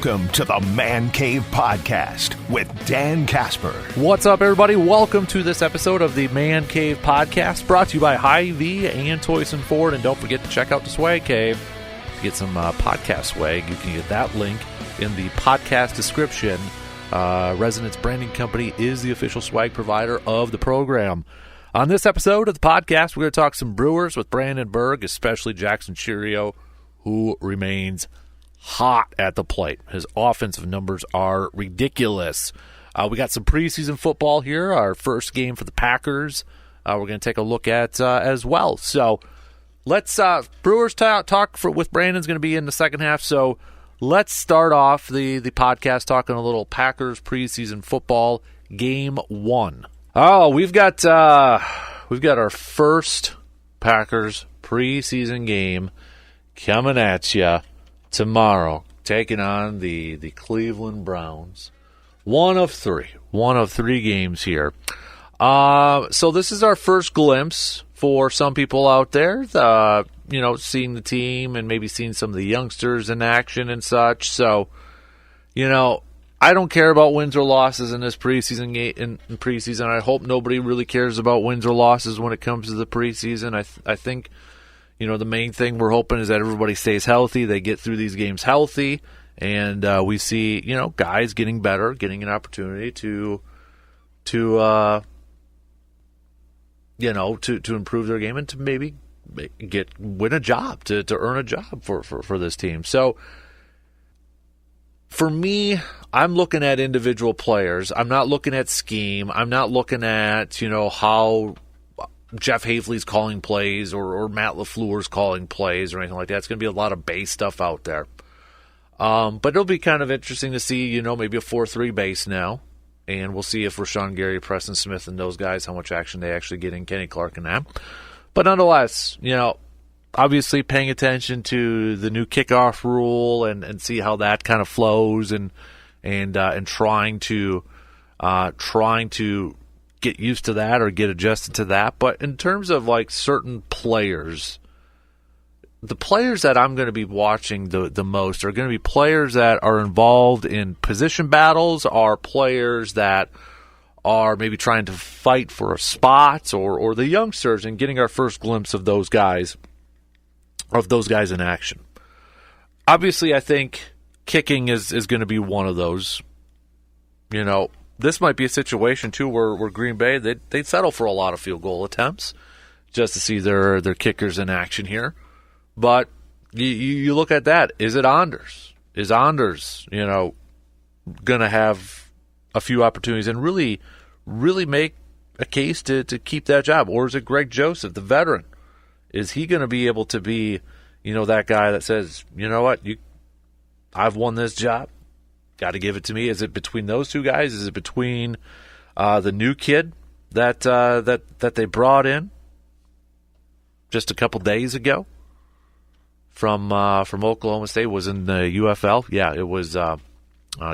Welcome to the Man Cave Podcast with Dan Casper. What's up, everybody? Welcome to this episode of the Man Cave Podcast, brought to you by Hy-Vee and Toys and Ford. And don't forget to check out the Swag Cave to get some podcast swag. You can get that link in the podcast description. Resonance Branding Company is the official swag provider of the program. On this episode of the podcast, we're going to talk some Brewers with Brandon Berg, especially Jackson Chourio, who remains hot at the plate. His offensive numbers are ridiculous. We got some preseason football here, our first game for the Packers. We're going to take a look at as well. So let's Brewers talk with Brandon's going to be in the second half. So let's start off the podcast talking a little Packers preseason football game 1. Oh, we've got our first Packers preseason game coming at you tomorrow, taking on the Cleveland Browns. One of three games here. So this is our first glimpse for some people out there, seeing the team and maybe seeing some of the youngsters in action and such. So, I don't care about wins or losses in this preseason game. In preseason, I hope nobody really cares about wins or losses when it comes to the preseason. I think, the main thing we're hoping is that everybody stays healthy. They get through these games healthy, and we see, guys getting better, getting an opportunity to improve their game and to maybe win a job, to earn a job for this team. So for me, I'm looking at individual players. I'm not looking at scheme. I'm not looking at, how Jeff Hafley's calling plays or Matt LaFleur's calling plays or anything like that. It's going to be a lot of base stuff out there. But it'll be kind of interesting to see, maybe a 4-3 base now. And we'll see if Rashawn Gary, Preston Smith, and those guys, how much action they actually get in, Kenny Clark and that. But nonetheless, obviously paying attention to the new kickoff rule and see how that kind of flows and trying to get used to that or get adjusted to that. But in terms of like certain players, the players that I'm going to be watching the most are going to be players that are involved in position battles, are players that are maybe trying to fight for a spot, or the youngsters, and getting our first glimpse of those guys in action. Obviously, I think kicking is going to be one of those. This might be a situation, too, where Green Bay, they'd settle for a lot of field goal attempts just to see their kickers in action here. But you look at that. Is it Anders? Is Anders, going to have a few opportunities and really, really make a case to keep that job? Or is it Greg Joseph, the veteran? Is he going to be able to be, that guy that says, you know what, I've won this job. Got to give it to me. Is it between those two guys? Is it between the new kid that they brought in just a couple days ago from Oklahoma State, was in the UFL? Yeah, it was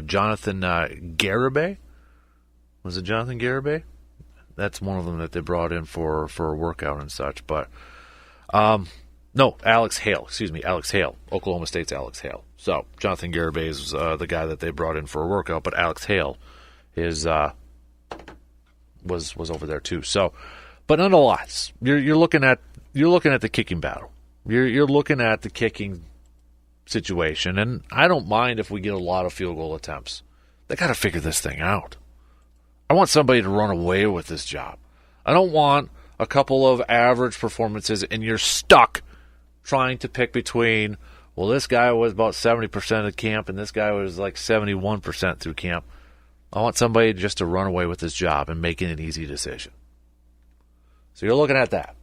Jonathan Garibay. Was it Jonathan Garibay? That's one of them that they brought in for a workout and such. But no, Alex Hale. Excuse me, Alex Hale. Oklahoma State's Alex Hale. So Jonathan Garibay is the guy that they brought in for a workout, but Alex Hale was over there too. So, but nonetheless, you're looking at the kicking battle. You're looking at the kicking situation, and I don't mind if we get a lot of field goal attempts. They got to figure this thing out. I want somebody to run away with this job. I don't want a couple of average performances and you're stuck trying to pick between, well, this guy was about 70% of camp and this guy was like 71% through camp. I want somebody just to run away with this job and make an easy decision. So you're looking at that.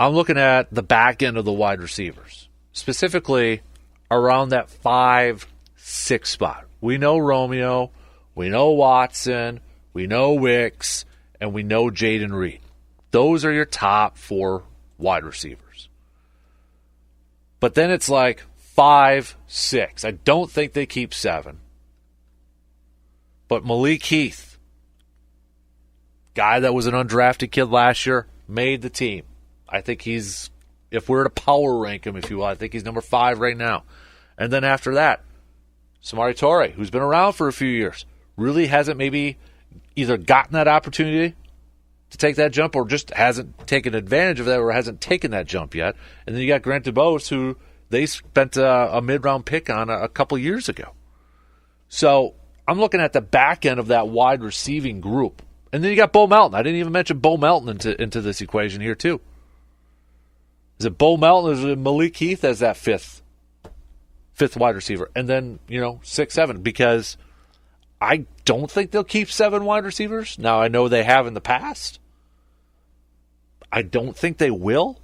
I'm looking at the back end of the wide receivers, specifically around that 5-6 spot. We know Romeo, we know Watson, we know Wicks, and we know Jaden Reed. Those are your top 4 wide receivers. But then it's like 5, 6. I don't think they keep 7. But Malik Heath, guy that was an undrafted kid last year, made the team. I think he's, if we're to power rank him, if you will, I think he's number 5 right now. And then after that, Samori Torre, who's been around for a few years, really hasn't maybe either gotten that opportunity to take that jump or just hasn't taken advantage of that or hasn't taken that jump yet. And then you got Grant DuBose, who they spent a mid-round pick on a couple years ago. So I'm looking at the back end of that wide receiving group. And then you got Bo Melton. I didn't even mention Bo Melton into this equation here, too. Is it Bo Melton or is it Malik Heath as that fifth wide receiver? And then, 6, 7, because I don't think they'll keep 7 wide receivers. Now, I know they have in the past. I don't think they will.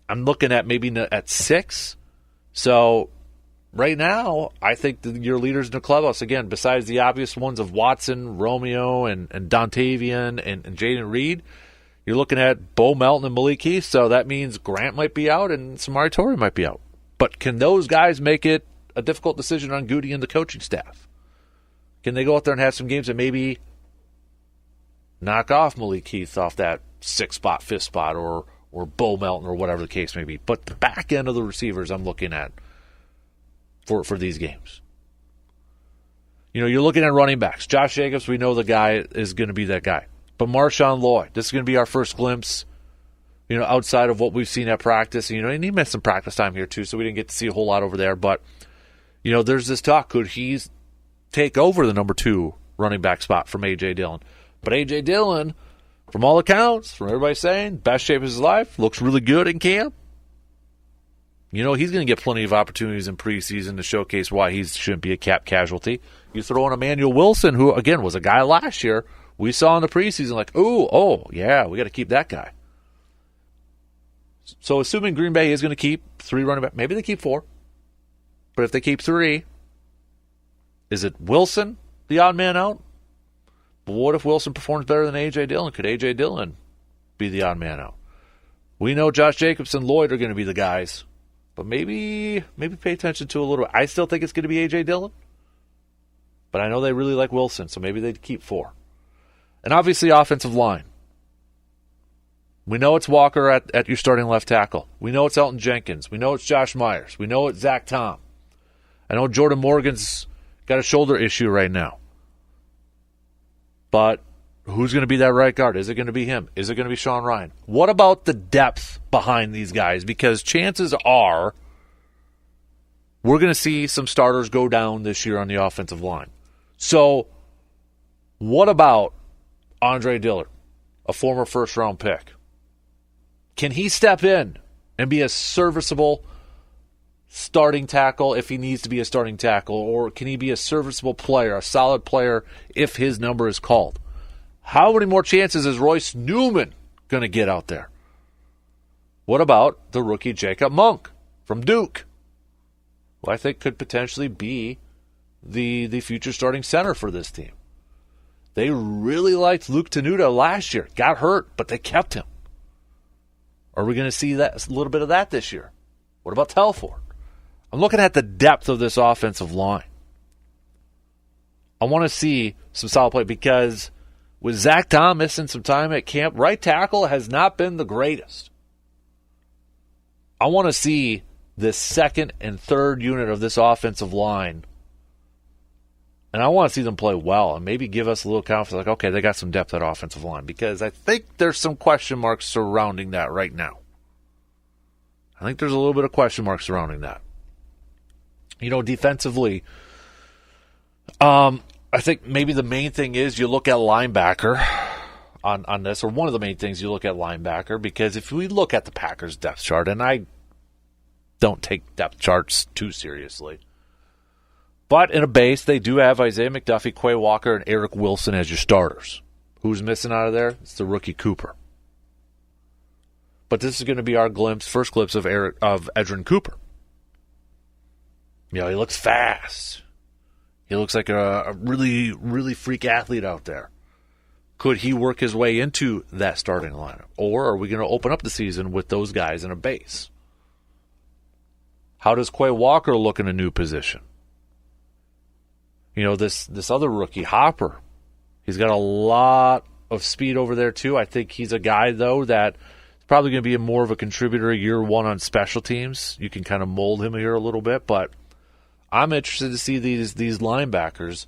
I'm looking at maybe at 6. So right now, I think your leaders in the clubhouse, again, besides the obvious ones of Watson, Romeo, and Dontavian, and Jaden Reed, you're looking at Bo Melton and Malik Heath. So that means Grant might be out and Samori Torre might be out. But can those guys make it a difficult decision on Goody and the coaching staff? Can they go out there and have some games and maybe knock off Malik Heath off that 6th spot, 5th spot, or Bo Melton, or whatever the case may be? But the back end of the receivers I'm looking at for these games. You're looking at running backs. Josh Jacobs, we know the guy is going to be that guy. But Marshawn Lloyd, this is going to be our first glimpse, outside of what we've seen at practice. And he missed some practice time here too, so we didn't get to see a whole lot over there. But, there's this talk. Could he take over the number 2 running back spot from A.J. Dillon? But A.J. Dillon, from all accounts, from everybody saying, best shape of his life, looks really good in camp. He's going to get plenty of opportunities in preseason to showcase why he shouldn't be a cap casualty. You throw in Emmanuel Wilson, who, again, was a guy last year we saw in the preseason, like, oh, yeah, we got to keep that guy. So assuming Green Bay is going to keep 3 running backs, maybe they keep 4. But if they keep 3, is it Wilson, the odd man out? But what if Wilson performs better than A.J. Dillon? Could A.J. Dillon be the odd man out? We know Josh Jacobs and Lloyd are going to be the guys. But maybe pay attention to a little bit. I still think it's going to be A.J. Dillon. But I know they really like Wilson, so maybe they'd keep 4. And obviously offensive line. We know it's Walker at your starting left tackle. We know it's Elton Jenkins. We know it's Josh Myers. We know it's Zach Tom. I know Jordan Morgan's got a shoulder issue right now. But who's going to be that right guard? Is it going to be him? Is it going to be Sean Ryan? What about the depth behind these guys? Because chances are we're going to see some starters go down this year on the offensive line. So what about Andre Dillard, a former first-round pick? Can he step in and be a serviceable starting tackle if he needs to be a starting tackle? Or can he be a serviceable player, a solid player, if his number is called? How many more chances is Royce Newman going to get out there? What about the rookie Jacob Monk from Duke, who I think could potentially be the future starting center for this team? They really liked Luke Tenuta last year. Got hurt, but they kept him. Are we going to see that a little bit of that this year? What about Telford? I'm looking at the depth of this offensive line. I want to see some solid play because with Zach Tom missing some time at camp, right tackle has not been the greatest. I want to see this second and third unit of this offensive line, and I want to see them play well and maybe give us a little confidence, like, okay, they got some depth at offensive line, because I think there's some question marks surrounding that right now. I think there's a little bit of question marks surrounding that. Defensively, I think maybe the main thing is you look at linebacker on this, or one of the main things you look at linebacker, because if we look at the Packers depth chart, and I don't take depth charts too seriously, but in a base, they do have Isaiah McDuffie, Quay Walker, and Eric Wilson as your starters. Who's missing out of there? It's the rookie Cooper. But this is going to be our first glimpse of Edgerrin Cooper. He looks fast. He looks like a really, really freak athlete out there. Could he work his way into that starting lineup? Or are we going to open up the season with those guys in a base? How does Quay Walker look in a new position? This other rookie, Hopper, he's got a lot of speed over there too. I think he's a guy, though, that is probably going to be more of a contributor year one on special teams. You can kind of mold him here a little bit, but I'm interested to see these linebackers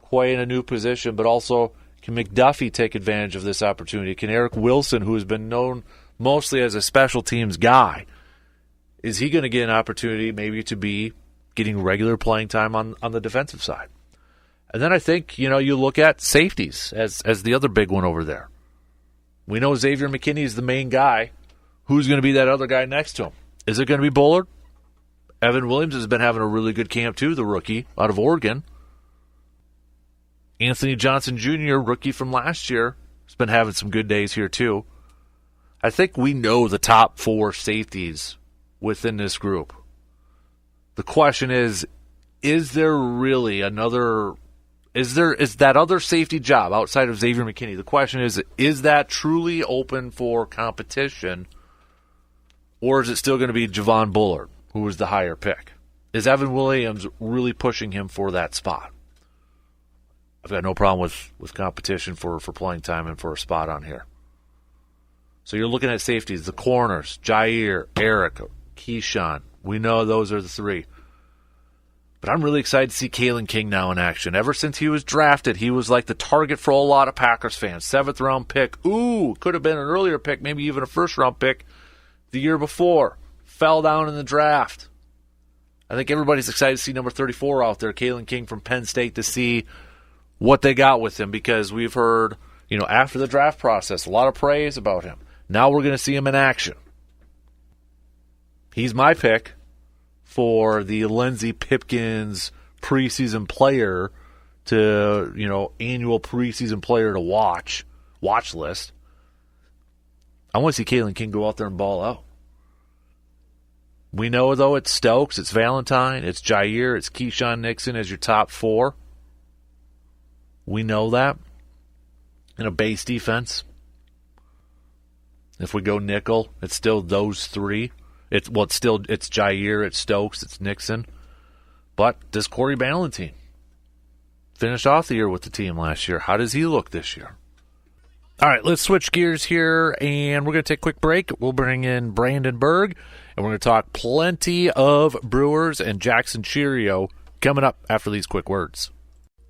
play in a new position, but also can McDuffie take advantage of this opportunity? Can Eric Wilson, who has been known mostly as a special teams guy, is he going to get an opportunity maybe to be getting regular playing time on the defensive side? And then I think, you look at safeties as the other big one over there. We know Xavier McKinney is the main guy. Who's going to be that other guy next to him? Is it going to be Bullard? Evan Williams has been having a really good camp too, the rookie out of Oregon. Anthony Johnson Jr., rookie from last year, has been having some good days here too. I think we know the top 4 safeties within this group. The question is there really another... Is that other safety job outside of Xavier McKinney? The question is that truly open for competition, or is it still going to be Javon Bullard, who was the higher pick? Is Evan Williams really pushing him for that spot? I've got no problem with competition for playing time and for a spot on here. So you're looking at safeties, the corners, Jair, Eric, Keyshawn. We know those are the 3. But I'm really excited to see Kalen King now in action. Ever since he was drafted, he was like the target for a lot of Packers fans. 7th-round pick. Ooh, could have been an earlier pick, maybe even a first-round pick the year before. Fell down in the draft. I think everybody's excited to see number 34 out there, Kalen King from Penn State, to see what they got with him, because we've heard, after the draft process, a lot of praise about him. Now we're going to see him in action. He's my pick for the Lindsey Pipkins preseason player to, annual preseason player to watch list. I want to see Kalen King go out there and ball out. We know, though, it's Stokes, it's Valentine, it's Jair, it's Keyshawn Nixon as your top 4. We know that. In a base defense, if we go nickel, it's still those 3. It's Jair, it's Stokes, it's Nixon. But does Corey Ballentine finish off the year with the team last year? How does he look this year? All right, let's switch gears here, and we're going to take a quick break. We'll bring in Brandon Berg, and we're going to talk plenty of Brewers and Jackson Chourio coming up after these quick words.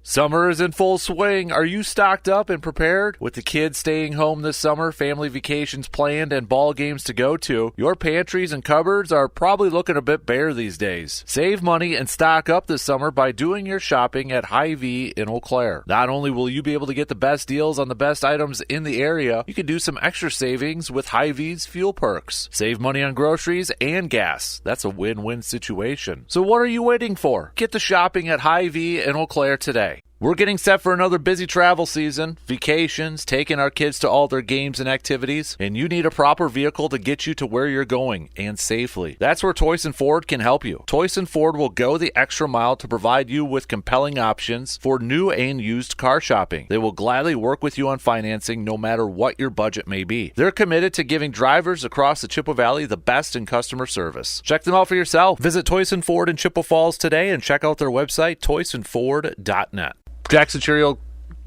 Summer is in full swing. Are you stocked up and prepared? With the kids staying home this summer, family vacations planned, and ball games to go to, your pantries and cupboards are probably looking a bit bare these days. Save money and stock up this summer by doing your shopping at Hy-Vee in Eau Claire. Not only will you be able to get the best deals on the best items in the area, you can do some extra savings with Hy-Vee's fuel perks. Save money on groceries and gas. That's a win-win situation. So what are you waiting for? Get the shopping at Hy-Vee in Eau Claire today. We're getting set for another busy travel season, vacations, taking our kids to all their games and activities, and you need a proper vehicle to get you to where you're going, and safely. That's where Toyson Ford can help you. Toyson Ford will go the extra mile to provide you with compelling options for new and used car shopping. They will gladly work with you on financing no matter what your budget may be. They're committed to giving drivers across the Chippewa Valley the best in customer service. Check them out for yourself. Visit Toyson Ford in Chippewa Falls today and check out their website, toysonford.net. Jackson Chourio,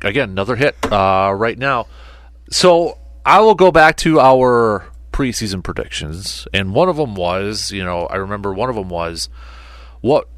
again, another hit right now. So I will go back to our preseason predictions, and one of them was, I remember one of them was, what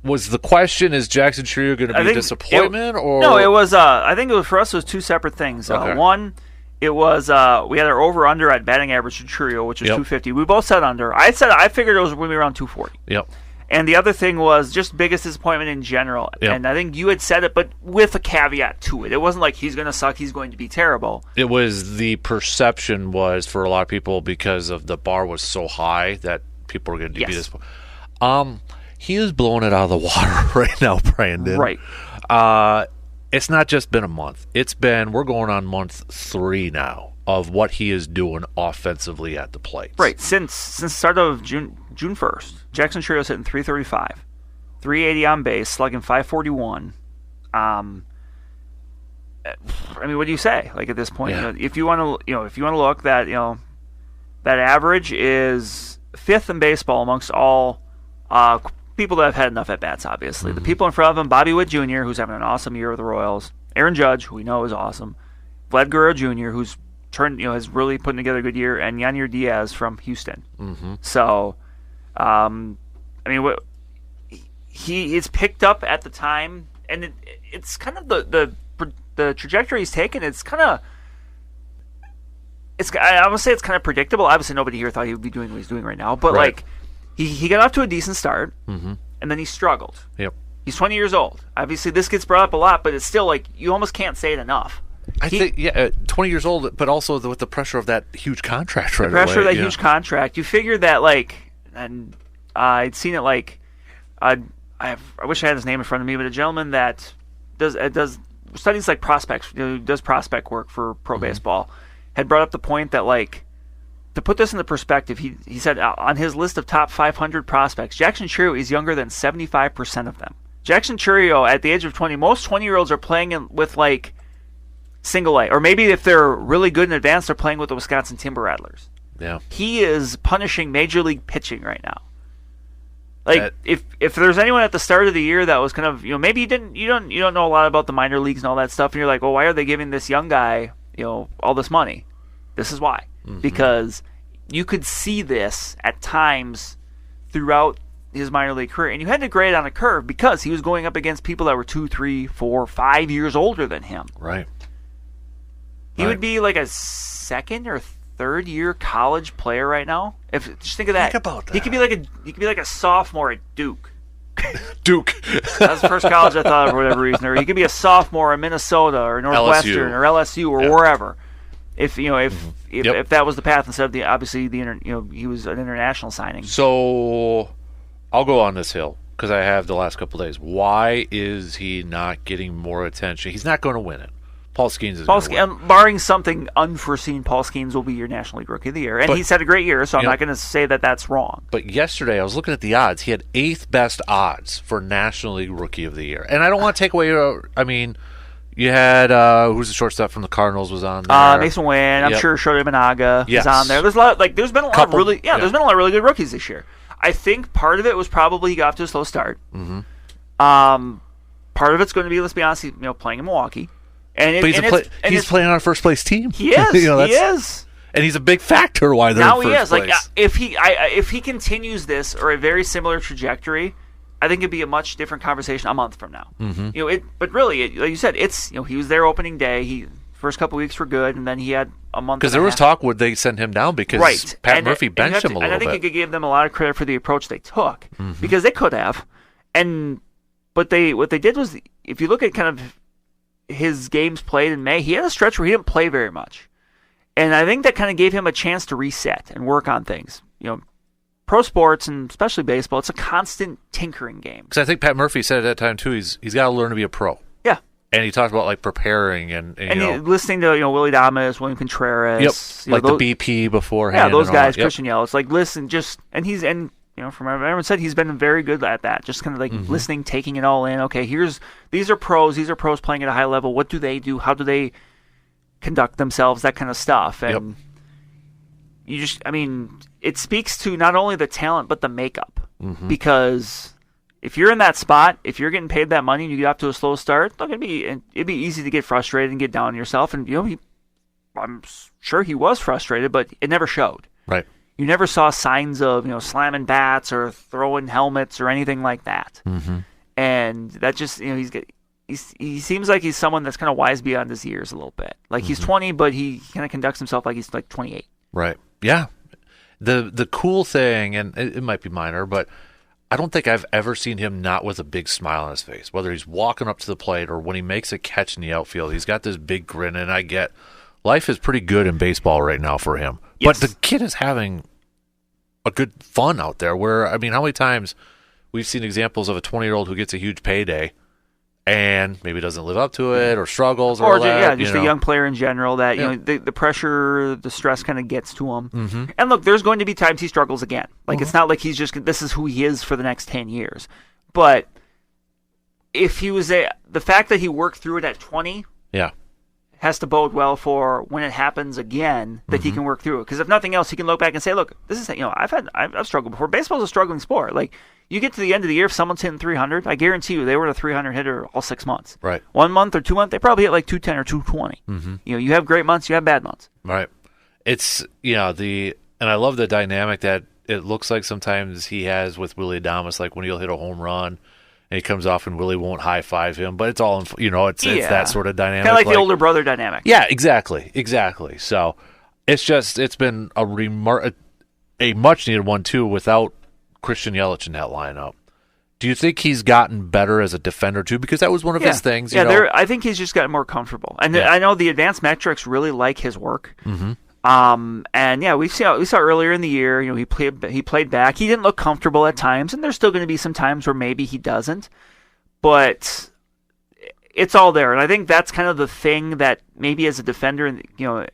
was the question? Is Jackson Chourio going to be a disappointment? No, it was. I think it was, for us, it was 2 separate things. Okay. One, it was we had our over/under at batting average for Chourio, which was 250. We both said under. I figured it was going to be around 240. Yep. And the other thing was just biggest disappointment in general. Yep. And I think you had said it, but with a caveat to it. It wasn't like he's going to suck, he's going to be terrible. It was, the perception was for a lot of people, because of the bar was so high that people were going to be disappointed. He is blowing it out of the water right now, Brandon. Right. It's not just been a month. We're going on month 3 now of what he is doing offensively at the plate. Right. Since the start of June 1st, Jackson Chourio's hitting 335, 380 on base, slugging 541. I mean, what do you say? Like, at this point, Yeah. if you want to look, that that average is 5th in baseball amongst all people that have had enough at bats. Obviously, the people in front of him: Bobby Witt Jr., who's having an awesome year with the Royals; Aaron Judge, who we know is awesome; Vlad Guerrero Jr., who's has really putting together a good year; and Yanyer Diaz from Houston. Mm-hmm. So, I mean, he is picked up at the time, and it's kind of the trajectory he's taken. It's kind of I would say it's kind of predictable. Obviously, nobody here thought he would be doing what he's doing right now, but Right. he got off to a decent start, and then he struggled. Yep. He's 20 years old. Obviously, this gets brought up a lot, but it's still like you almost can't say it enough. I think 20 years old, but also with the pressure of that huge contract right The pressure away. of that huge contract. You figure that and I'd seen it I wish I had his name in front of me, but a gentleman that does studies like prospects, does prospect work for pro baseball, had brought up the point that to put this into perspective, he said on his list of top 500 prospects, Jackson Chourio is younger than 75% of them. Jackson Chourio, at the age of 20, most 20-year-olds are playing with single A, or maybe if they're really good in advance, they're playing with the Wisconsin Timber Rattlers. Yeah. He is punishing Major League pitching right now. If there's anyone at the start of the year that was kind of, maybe you don't know a lot about the minor leagues and all that stuff, and you're like, well, why are they giving this young guy, all this money? This is why. Because you could see this at times throughout his minor league career, and you had to grade on a curve because he was going up against people that were 2, 3, 4, 5 years older than him. Right. He would be like a second or third year college player right now. Just think of that. Think about that. He could be like a sophomore at Duke. Duke. That's the first college I thought of for whatever reason. Or he could be a sophomore in Minnesota or Northwestern or LSU or wherever. If that was the path instead of he was an international signing. So I'll go on this hill because I have the last couple of days. Why is he not getting more attention? He's not going to win it. Paul Skeens is going to win. Barring something unforeseen, Paul Skeens will be your National League Rookie of the Year. And he's had a great year, so I'm not going to say that that's wrong. But yesterday I was looking at the odds. He had 8th best odds for National League Rookie of the Year. And I don't want to take away you had who's the shortstop from the Cardinals was on there. Mason Wynn. I'm sure Shota Imanaga is on there. There's a lot. There's been a lot of really there's been a lot of really good rookies this year. I think part of it was probably he got off to a slow start. Part of it's going to be, let's be honest, playing in Milwaukee. He's playing on a first place team. He is. He is. And he's a big factor why they're in first place. If he continues this or a very similar trajectory, I think it'd be a much different conversation a month from now. But really, like you said, it's he was there opening day. First couple weeks were good, and then he had a month. Because there was talk, would they send him down because Pat Murphy benched him a little bit. And I think you could give them a lot of credit for the approach they took because they could have. But what they did was, if you look at kind of his games played in May, he had a stretch where he didn't play very much. And I think that kind of gave him a chance to reset and work on things. Pro sports, and especially baseball, it's a constant tinkering game. Because I think Pat Murphy said at that time, too, he's got to learn to be a pro. Yeah. And he talked about, preparing and listening to, Willie Adames, William Contreras. Yep, the BP beforehand. Yeah, those guys, Christian Yelich. Listen, from what everyone said, he's been very good at that. Just kind of listening, taking it all in. Okay, these are pros playing at a high level. What do they do? How do they conduct themselves? That kind of stuff. And it speaks to not only the talent but the makeup. Because if you're in that spot, if you're getting paid that money and you get off to a slow start, it'd be easy to get frustrated and get down on yourself. And I'm sure he was frustrated, but it never showed. Right. You never saw signs of slamming bats or throwing helmets or anything like that. And that just he seems like he's someone that's kind of wise beyond his years a little bit. He's 20, but he kind of conducts himself like he's 28. Right. Yeah. The cool thing, and it might be minor, but I don't think I've ever seen him not with a big smile on his face. Whether he's walking up to the plate or when he makes a catch in the outfield, he's got this big grin. And life is pretty good in baseball right now for him. Yes. But the kid is having a good fun out there where, how many times we've seen examples of a 20-year-old who gets a huge payday and maybe doesn't live up to it or struggles or just a young player in general that the pressure, the stress kind of gets to him. And look, there's going to be times he struggles again. It's not like he's just this is who he is for the next 10 years. But if he was the fact that he worked through it at 20, has to bode well for when it happens again that he can work through it. Because if nothing else, he can look back and say, "Look, this is I've struggled before. Baseball's a struggling sport. You get to the end of the year, if someone's hitting 300, I guarantee you they were a 300 hitter all 6 months. Right. 1 month or 2 months, they probably hit 210 or 220. You have great months, you have bad months. Right. It's and I love the dynamic that it looks like sometimes he has with Willie Adames, when he'll hit a home run. And he comes off and Willie won't high-five him, but it's all, it's that sort of dynamic. Kind of like the older brother dynamic. Yeah, exactly. So it's been a much-needed one, too, without Christian Yelich in that lineup. Do you think he's gotten better as a defender, too? Because that was one of his things. I think he's just gotten more comfortable. And I know the advanced metrics really like his work. Mm-hmm. We saw earlier in the year, he played back. He didn't look comfortable at times, and there's still going to be some times where maybe he doesn't. But it's all there, and I think that's kind of the thing that maybe as a defender,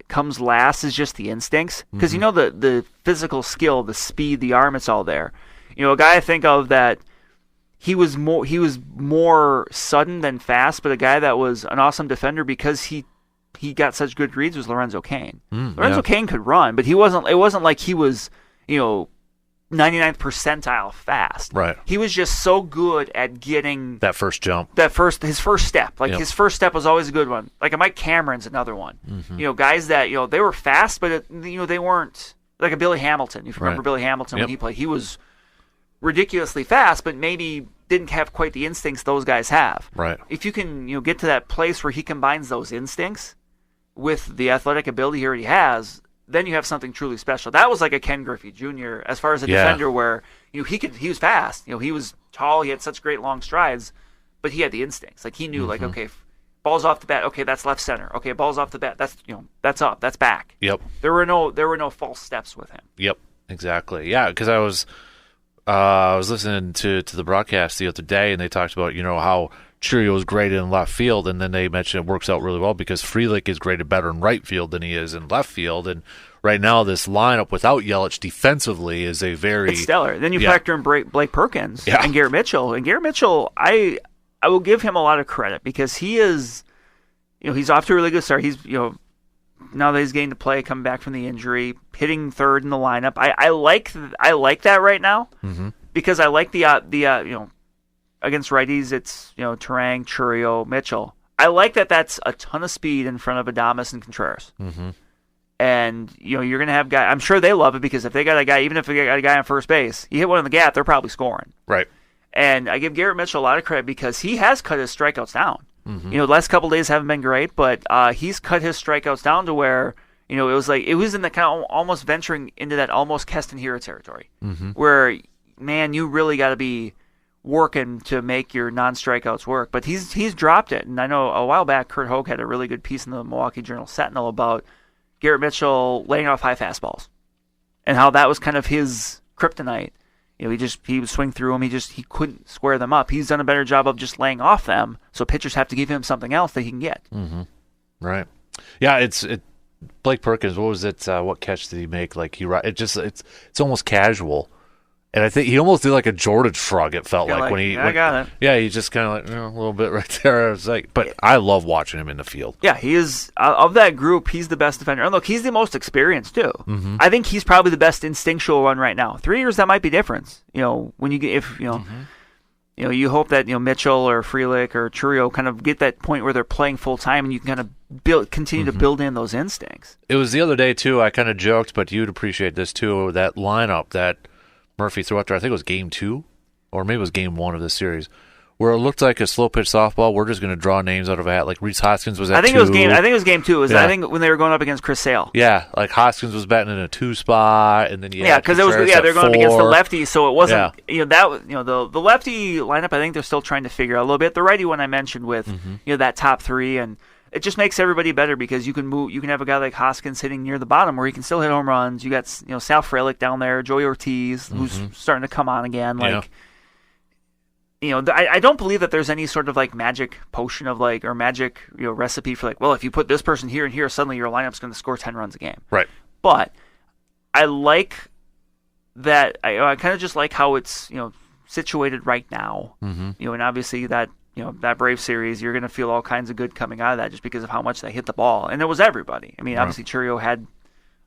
comes last is just the instincts, because the physical skill, the speed, the arm, it's all there. A guy I think of that he was more sudden than fast, but a guy that was an awesome defender because he got such good reads was Lorenzo Cain. Lorenzo Cain could run, but it wasn't like he was, 99th percentile fast. Right. He was just so good at getting that first jump. His first step. His first step was always a good one. Like Mike Cameron's another one. Mm-hmm. Guys that, they were fast, but they weren't like a Billy Hamilton. If you remember Billy Hamilton when he played, he was ridiculously fast, but maybe didn't have quite the instincts those guys have. Right. If you can, get to that place where he combines those instincts with the athletic ability he already has, then you have something truly special. That was like a Ken Griffey Jr. as far as a defender, where he was fast. He was tall. He had such great long strides, but he had the instincts. Like he knew, okay, ball's off the bat. Okay, that's left center. Okay, ball's off the bat. That's that's up. That's back. Yep. There were no false steps with him. Yep. Exactly. Yeah, because I was listening to the broadcast the other day, and they talked about how Chourio is great in left field, and then they mentioned it works out really well because Frelick is graded better in right field than he is in left field. And right now, this lineup without Yelich defensively is it's stellar. Then you factor in Blake Perkins and Garrett Mitchell. And Garrett Mitchell, I will give him a lot of credit because he is, he's off to a really good start. He's, now that he's getting to play, coming back from the injury, hitting third in the lineup. I like that right now because I like the against righties, it's, Turang, Chourio, Mitchell. I like that that's a ton of speed in front of Adames and Contreras. Mm-hmm. And, you're going to have guys, I'm sure they love it because if they got a guy, even if they got a guy on first base, you hit one in the gap, they're probably scoring. Right. And I give Garrett Mitchell a lot of credit because he has cut his strikeouts down. Mm-hmm. The last couple of days haven't been great, but he's cut his strikeouts down to where, it was in the kind of almost venturing into that almost Keston Hiura territory where, man, you really got to be working to make your non-strikeouts work. But he's dropped it. And I know a while back, Kurt Hoke had a really good piece in the Milwaukee Journal-Sentinel about Garrett Mitchell laying off high fastballs and how that was kind of his kryptonite. He would swing through them. He couldn't square them up. He's done a better job of just laying off them, so pitchers have to give him something else that he can get. Mm-hmm. Right. Yeah, Blake Perkins, what was it? What catch did he make? It's almost casual. And I think he almost did like a Jordan shrug, it felt like when he... I got it. Yeah, he just kind of a little bit right there. I was like, but I love watching him in the field. Yeah, he is, of that group, he's the best defender. And look, he's the most experienced, too. Mm-hmm. I think he's probably the best instinctual one right now. 3 years, that might be different. When you get, you hope that, Mitchell or Frelick or Chourio kind of get that point where they're playing full time and you can kind of continue to build in those instincts. It was the other day, too, I kind of joked, but you'd appreciate this, too, that lineup that Murphy threw out there, I think it was game 2, or maybe it was game 1 of this series, where it looked like a slow pitch softball. We're just going to draw names out of a hat. Like Reese Hoskins was at 2. I think it was game 2. I think when they were going up against Chris Sale. Yeah, like Hoskins was batting in a 2 spot, and then because they're going up against the lefty, so it wasn't the lefty lineup. I think they're still trying to figure out a little bit. The righty one I mentioned with that top 3 and. It just makes everybody better because you can move. You can have a guy like Hoskins hitting near the bottom where he can still hit home runs. You got Sal Frelick down there, Joey Ortiz who's starting to come on again. I don't believe that there's any sort of like magic potion of or magic recipe for if you put this person here and here, suddenly your lineup's going to score 10 runs a game. Right. But I like that. I kind of just like how it's situated right now. And obviously that. That Braves series, you're going to feel all kinds of good coming out of that just because of how much they hit the ball. And it was everybody. I mean, obviously Chourio had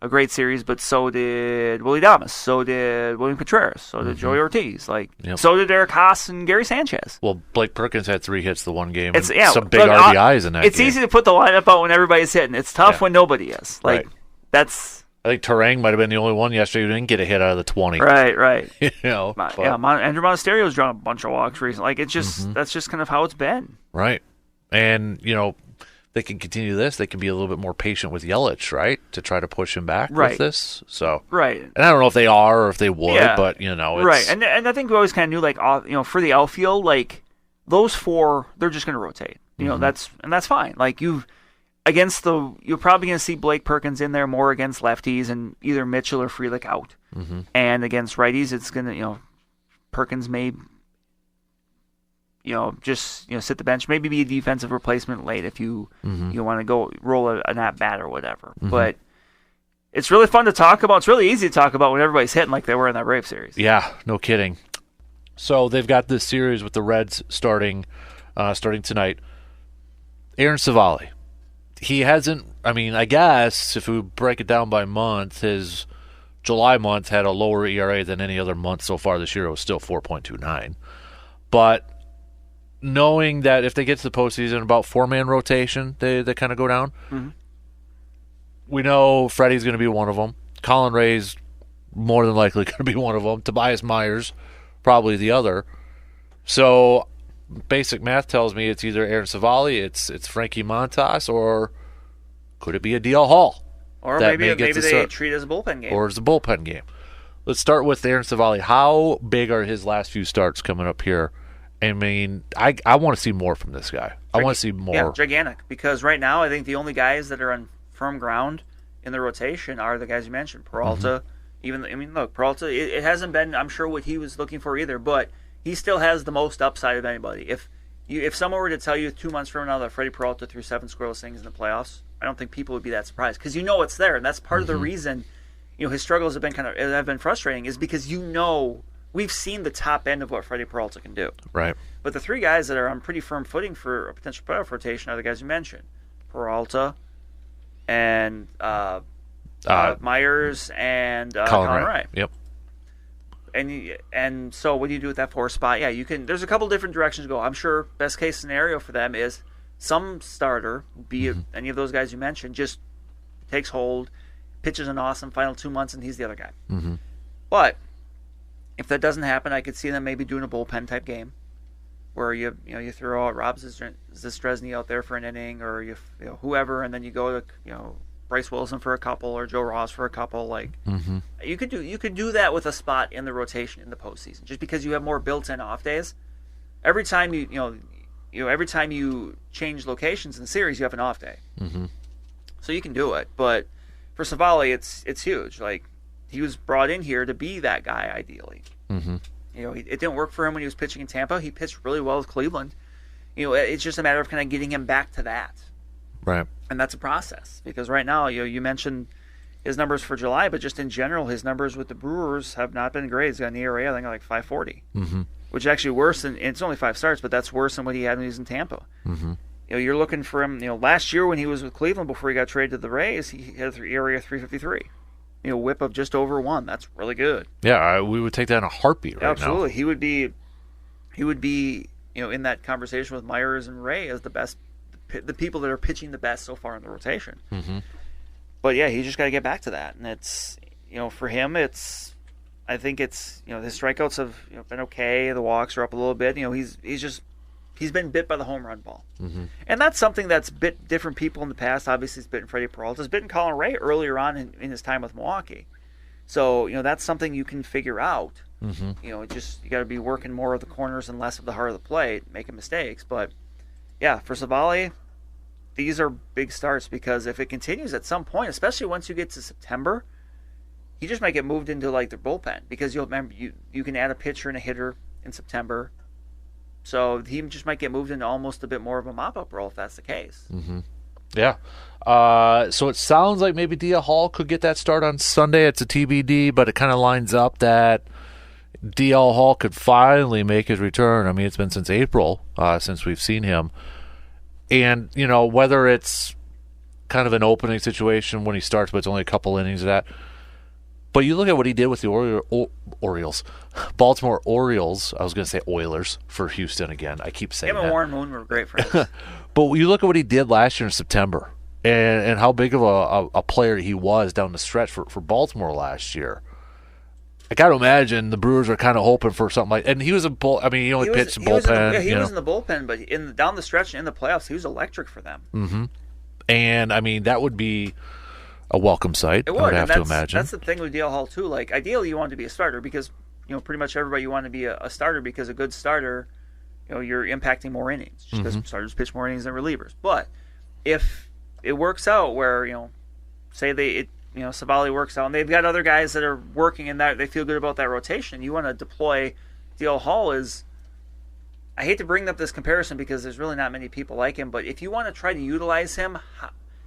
a great series, but so did Willie Adames, so did William Contreras, so did Joey Ortiz, so did Eric Haas and Gary Sanchez. Well, Blake Perkins had 3 hits the one game. Some big RBIs in that game. It's easy to put the lineup out when everybody's hitting. It's tough when nobody is. That's I think Terang might have been the only one yesterday who didn't get a hit out of the 20. Right. You know, Andrew Monasterio's drawn a bunch of walks recently. Like, it's just that's just kind of how it's been. Right. And, you know, they can continue this. They can be a little bit more patient with Yelich, right, to try to push him back with this. So, right. And I don't know if they are or if they would, but, you know. It's, right. And I think we always kind of knew, like, you know, for the outfield, like, those four, they're just going to rotate. You know, that's fine. Like, you're probably going to see Blake Perkins in there more against lefties and either Mitchell or Frelick out. And against righties, it's going to, you know, Perkins may, you know, just, you know, sit the bench, maybe be a defensive replacement late if you want to go roll an at bat or whatever. But it's really fun to talk about. It's really easy to talk about when everybody's hitting like they were in that Brave series. Yeah, no kidding. So they've got this series with the Reds starting tonight. Aaron Savali. He hasn't, I mean, I guess if we break it down by month, his July month had a lower ERA than any other month so far this year. It was still 4.29. But knowing that if they get to the postseason, about four-man rotation, they kind of go down. We know Freddie's going to be one of them. Colin Ray's more than likely going to be one of them. Tobias Myers, probably the other. So basic math tells me it's either Aaron Savali, it's Frankie Montas, or could it be a DL Hall? Or maybe they treat it as a bullpen game. Or as a bullpen game. Let's start with Aaron Savali. How big are his last few starts coming up here? I mean, I want to see more from this guy. I want to see more. Yeah, gigantic. Because right now, I think the only guys that are on firm ground in the rotation are the guys you mentioned. Peralta, Peralta, it hasn't been, I'm sure, what he was looking for either, but he still has the most upside of anybody. If someone were to tell you 2 months from now that Freddie Peralta threw 7 scoreless innings in the playoffs, I don't think people would be that surprised because you know it's there, and that's part of the reason, you know, his struggles have been frustrating is because you know we've seen the top end of what Freddie Peralta can do. Right. But the three guys that are on pretty firm footing for a potential playoff rotation are the guys you mentioned: Peralta and Myers and Colin Ray. Yep. And so what do you do with that 4th spot? Yeah, you can. There's a couple different directions to go. I'm sure best case scenario for them is some starter, be it any of those guys you mentioned, just takes hold, pitches an awesome final 2 months, and he's the other guy. But if that doesn't happen, I could see them maybe doing a bullpen type game where you throw out Rob Zastresny out there for an inning, or you know whoever, and then you go to Bryce Wilson for a couple or Joe Ross for a couple. Like you could do that with a spot in the rotation in the postseason, just because you have more built-in off days. Every time every time you change locations in the series, you have an off day. So you can do it. But for Savali, it's huge. Like, he was brought in here to be that guy, ideally. It didn't work for him when he was pitching in Tampa. He pitched really well with Cleveland. It's just a matter of kind of getting him back to that. Right. And that's a process. Because right now, you mentioned his numbers for July, but just in general, his numbers with the Brewers have not been great. He's got an ERA, I think, like 5.40. Which is actually worse than, it's only 5 starts, but that's worse than what he had when he was in Tampa. You're looking for him, last year when he was with Cleveland before he got traded to the Rays, he had an ERA of 3.53. Whip of just over 1. That's really good. Yeah, we would take that in a heartbeat right now. Absolutely. He would be, in that conversation with Myers and Ray as the best, the people that are pitching the best so far in the rotation. But yeah, he's just got to get back to that. And it's, for him, I think it's, his strikeouts have been okay. The walks are up a little bit. He's been bit by the home run ball. And that's something that's bit different people in the past. Obviously, he's bitten Freddie Peralta. He's bitten Colin Ray earlier on in his time with Milwaukee. So, that's something you can figure out. You got to be working more of the corners and less of the heart of the plate, making mistakes. But, yeah, for Savali, these are big starts because if it continues at some point, especially once you get to September, he just might get moved into, like, their bullpen because you'll remember you can add a pitcher and a hitter in September. So he just might get moved into almost a bit more of a mop-up role if that's the case. Yeah. So it sounds like maybe DL Hall could get that start on Sunday. It's a TBD, but it kind of lines up that DL Hall could finally make his return. I mean, it's been since April since we've seen him. And, whether it's kind of an opening situation when he starts, but it's only a couple innings of that. But you look at what he did with the Orioles. Baltimore Orioles. I was going to say Oilers for Houston again. I keep saying that. Him and Warren Moon were great friends. But you look at what he did last year in September. and how big of a player he was down the stretch for Baltimore last year. I got to imagine the Brewers are kind of hoping for something like. And he was he only pitched bullpen. He was in the bullpen, but down the stretch and in the playoffs, he was electric for them. Mm-hmm. And that would be a welcome sight. It would. I would have to imagine. That's the thing with DL Hall too. Like ideally, you want to be a starter because pretty much everybody you want to be a starter because a good starter, you're impacting more innings just because starters pitch more innings than relievers. But if it works out where say Savali works out and they've got other guys that are working in that they feel good about that rotation, you want to deploy DL Hall is. I hate to bring up this comparison because there's really not many people like him, but if you want to try to utilize him,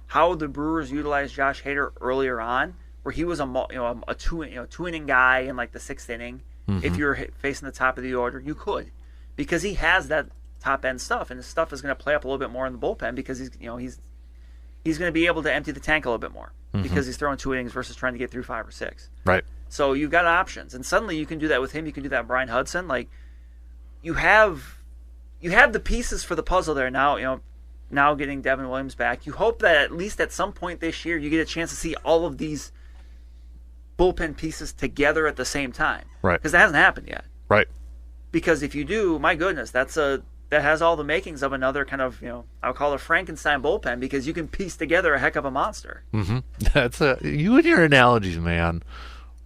how the Brewers utilized Josh Hader earlier on, where he was a two inning guy in like the sixth inning, if you're facing the top of the order, you could, because he has that top end stuff, and his stuff is going to play up a little bit more in the bullpen because he's going to be able to empty the tank a little bit more because he's throwing 2 innings versus trying to get through 5 or 6. Right. So you've got options, and suddenly you can do that with him. You can do that with Brian Hudson. Like you have the pieces for the puzzle there now. Now getting Devin Williams back, you hope that at least at some point this year you get a chance to see all of these bullpen pieces together at the same time. Right. Because that hasn't happened yet. Right. Because if you do, my goodness, that has all the makings of another kind of, I'll call it a Frankenstein bullpen because you can piece together a heck of a monster. Mm-hmm. That's you and your analogies, man.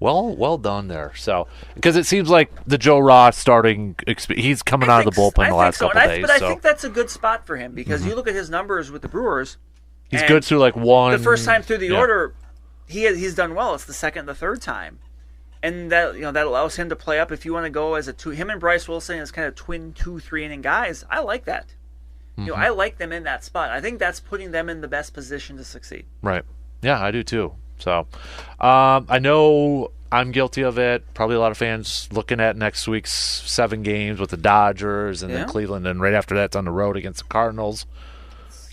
Well done there. So, because it seems like the Joe Ross starting, he's coming out of the bullpen the last couple days. But I think that's a good spot for him because you look at his numbers with the Brewers. He's good through like one. The first time through the order, he's done well. It's the second, the third time, and that that allows him to play up. If you want to go as him and Bryce Wilson as kind of twin 2-3 inning guys, I like that. I like them in that spot. I think that's putting them in the best position to succeed. Right. Yeah, I do too. So, I know I'm guilty of it. Probably a lot of fans looking at next week's 7 games with the Dodgers and then Cleveland, and right after that it's on the road against the Cardinals.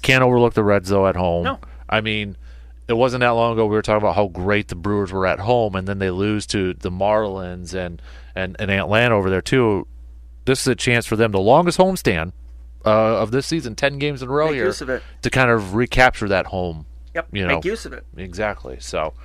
Can't overlook the Reds, though, at home. No. I mean, it wasn't that long ago we were talking about how great the Brewers were at home, and then they lose to the Marlins and Atlanta over there, too. This is a chance for them, the longest homestand of this season, 10 games in a row Make use of it. to kind of recapture that home. Yep, make use of it. Exactly. So,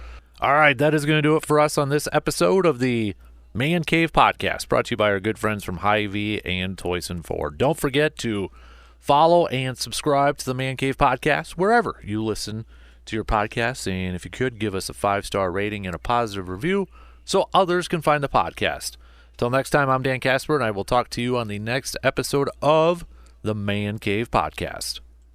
all right, that is going to do it for us on this episode of the Man Cave Podcast, brought to you by our good friends from Hy-Vee and Toyson Ford. Don't forget to follow and subscribe to the Man Cave Podcast wherever you listen to your podcasts, and if you could, give us a 5-star rating and a positive review so others can find the podcast. Till next time, I'm Dan Casper, and I will talk to you on the next episode of the Man Cave Podcast.